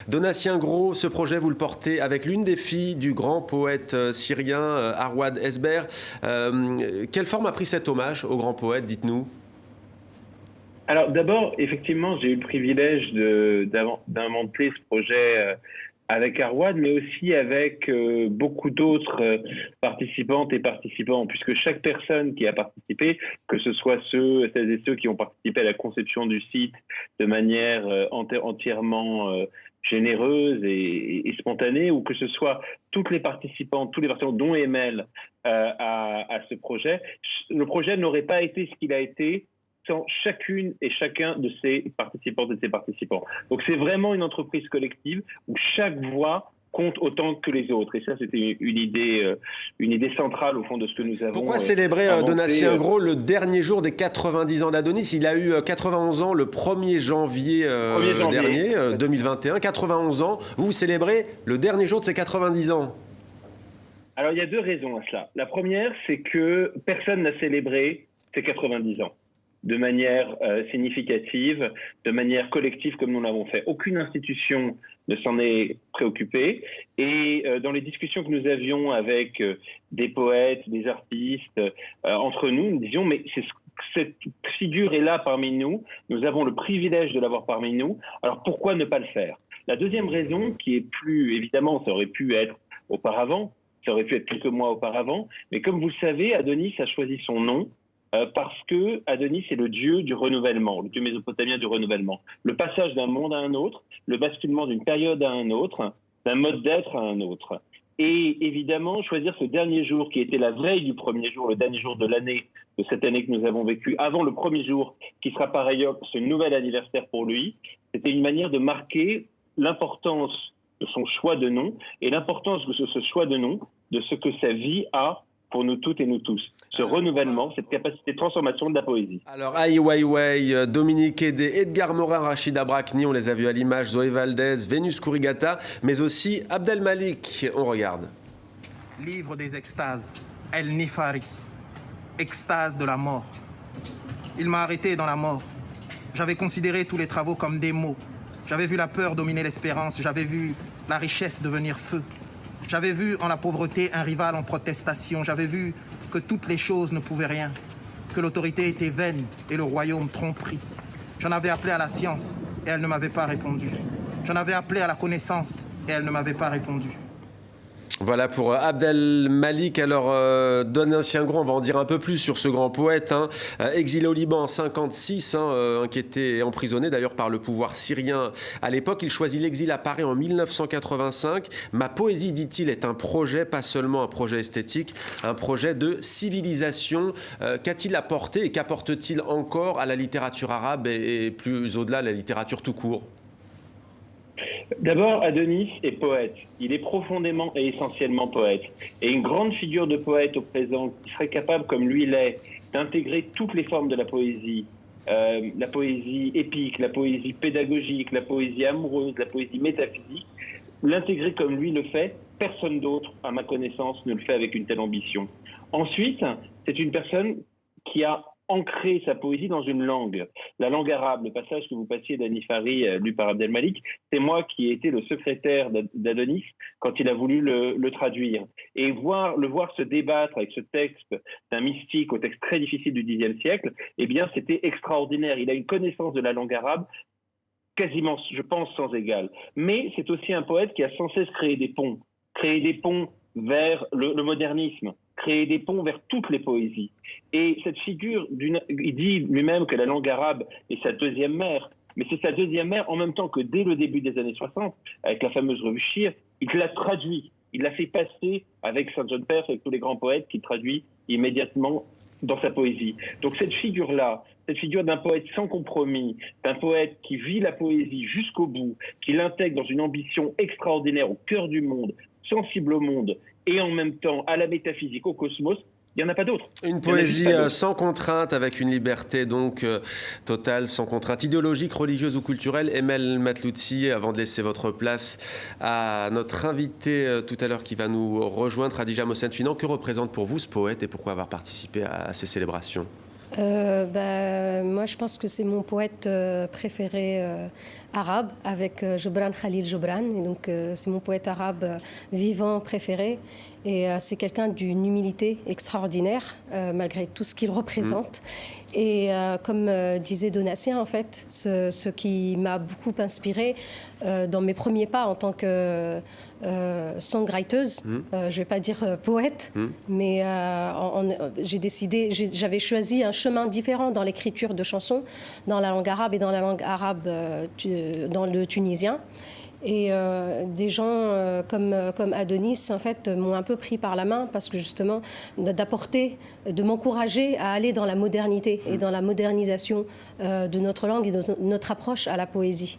Donatien Gros, ce projet, vous le portez avec l'une des filles du grand poète syrien Arwad Esber. Quelle forme a pris cet hommage au grand poète, dites-nous? Alors d'abord, effectivement, j'ai eu le privilège d'inventer ce projet avec Arwad, mais aussi avec beaucoup d'autres participantes et participants, puisque chaque personne qui a participé, que ce soit celles et ceux qui ont participé à la conception du site de manière entièrement généreuse et spontanée, ou que ce soit toutes les participantes, tous les participants, dont Emel, à ce projet, le projet n'aurait pas été ce qu'il a été sans chacune et chacun de ces participantes et de ces participants. Donc c'est vraiment une entreprise collective où chaque voix compte autant que les autres. Et ça, c'était une idée centrale au fond de ce que nous avons. Pourquoi célébrer Donatien Gros le dernier jour des 90 ans d'Adonis? Il a eu 91 ans le 1er janvier dernier, 2021. 91 ans. Vous célébrez le dernier jour de ses 90 ans. Alors il y a deux raisons à cela. La première, c'est que personne n'a célébré ses 90 ans de manière significative, de manière collective comme nous l'avons fait. Aucune institution ne s'en est préoccupée. Et dans les discussions que nous avions avec des poètes, des artistes, entre nous, nous disions, mais cette figure est là parmi nous, nous avons le privilège de l'avoir parmi nous, alors pourquoi ne pas le faire? La deuxième raison, qui est plus, évidemment, ça aurait pu être auparavant, ça aurait pu être quelques mois auparavant, mais comme vous le savez, Adonis a choisi son nom parce que Adonis est le dieu du renouvellement, le dieu mésopotamien du renouvellement. Le passage d'un monde à un autre, le basculement d'une période à un autre, d'un mode d'être à un autre. Et évidemment, choisir ce dernier jour qui était la veille du premier jour, le dernier jour de l'année, de cette année que nous avons vécue, avant le premier jour, qui sera par ailleurs ce nouvel anniversaire pour lui, c'était une manière de marquer l'importance de son choix de nom et l'importance de ce choix de nom, de ce que sa vie a pour nous toutes et nous tous. Ce renouvellement, cette capacité de transformation de la poésie. Alors, Ai Weiwei, Dominique Hédé, Edgar Morin, Rachida Brakni, on les a vus à l'image, Zoé Valdez, Vénus Kourigata, mais aussi Abdel Malik. On regarde. Livre des extases, El Nifari, extase de la mort. Il m'a arrêté dans la mort. J'avais considéré tous les travaux comme des mots. J'avais vu la peur dominer l'espérance. J'avais vu la richesse devenir feu. J'avais vu en la pauvreté un rival en protestation. J'avais vu que toutes les choses ne pouvaient rien, que l'autorité était vaine et le royaume tromperie. J'en avais appelé à la science et elle ne m'avait pas répondu. J'en avais appelé à la connaissance et elle ne m'avait pas répondu. Voilà pour Abdel Malik. Alors, Donatien Gros, on va en dire un peu plus sur ce grand poète, exilé au Liban en 56, qui était emprisonné d'ailleurs par le pouvoir syrien à l'époque. Il choisit l'exil à Paris en 1985. Ma poésie, dit-il, est un projet, pas seulement un projet esthétique, un projet de civilisation. Qu'a-t-il apporté et qu'apporte-t-il encore à la littérature arabe et plus au-delà, la littérature tout court? D'abord, Adonis est poète. Il est profondément et essentiellement poète. Et une grande figure de poète au présent qui serait capable, comme lui l'est, d'intégrer toutes les formes de la poésie épique, la poésie pédagogique, la poésie amoureuse, la poésie métaphysique, l'intégrer comme lui le fait, personne d'autre, à ma connaissance, ne le fait avec une telle ambition. Ensuite, c'est une personne qui a ancrer sa poésie dans une langue. La langue arabe, le passage que vous passiez d'Anifari, lu par Abdel Malik, c'est moi qui ai été le secrétaire d'Adonis quand il a voulu le traduire. Et le voir se débattre avec ce texte d'un mystique au texte très difficile du Xe siècle, eh bien, c'était extraordinaire. Il a une connaissance de la langue arabe quasiment, je pense, sans égale. Mais c'est aussi un poète qui a sans cesse créé des ponts vers le modernisme, créer des ponts vers toutes les poésies. Et cette figure, il dit lui-même que la langue arabe est sa deuxième mère, mais c'est sa deuxième mère en même temps que dès le début des années 60, avec la fameuse revue Shir, il l'a traduit, il l'a fait passer avec Saint John Perse, avec tous les grands poètes, qu'il traduit immédiatement dans sa poésie. Donc cette figure-là, cette figure d'un poète sans compromis, d'un poète qui vit la poésie jusqu'au bout, qui l'intègre dans une ambition extraordinaire au cœur du monde, sensible au monde, et en même temps à la métaphysique, au cosmos, il n'y en a pas d'autre. Une poésie sans contrainte, avec une liberté donc totale, sans contrainte idéologique, religieuse ou culturelle. Emel Matlouti, avant de laisser votre place à notre invité tout à l'heure qui va nous rejoindre, Khadija Mohsen Finan, que représente pour vous ce poète et pourquoi avoir participé à ces célébrations? Moi, je pense que c'est mon poète préféré arabe, avec Gibran Khalil Gibran. Et donc, c'est mon poète arabe vivant préféré. Et c'est quelqu'un d'une humilité extraordinaire, malgré tout ce qu'il représente. Et comme disait Donatien, en fait, ce qui m'a beaucoup inspirée dans mes premiers pas en tant que songwriteuse, je ne vais pas dire poète, mais j'avais choisi un chemin différent dans l'écriture de chansons, dans la langue arabe et dans la langue arabe dans le tunisien. Et des gens comme Adonis, en fait, m'ont un peu pris par la main parce que justement, de m'encourager à aller dans la modernité et dans la modernisation de notre langue et de notre approche à la poésie.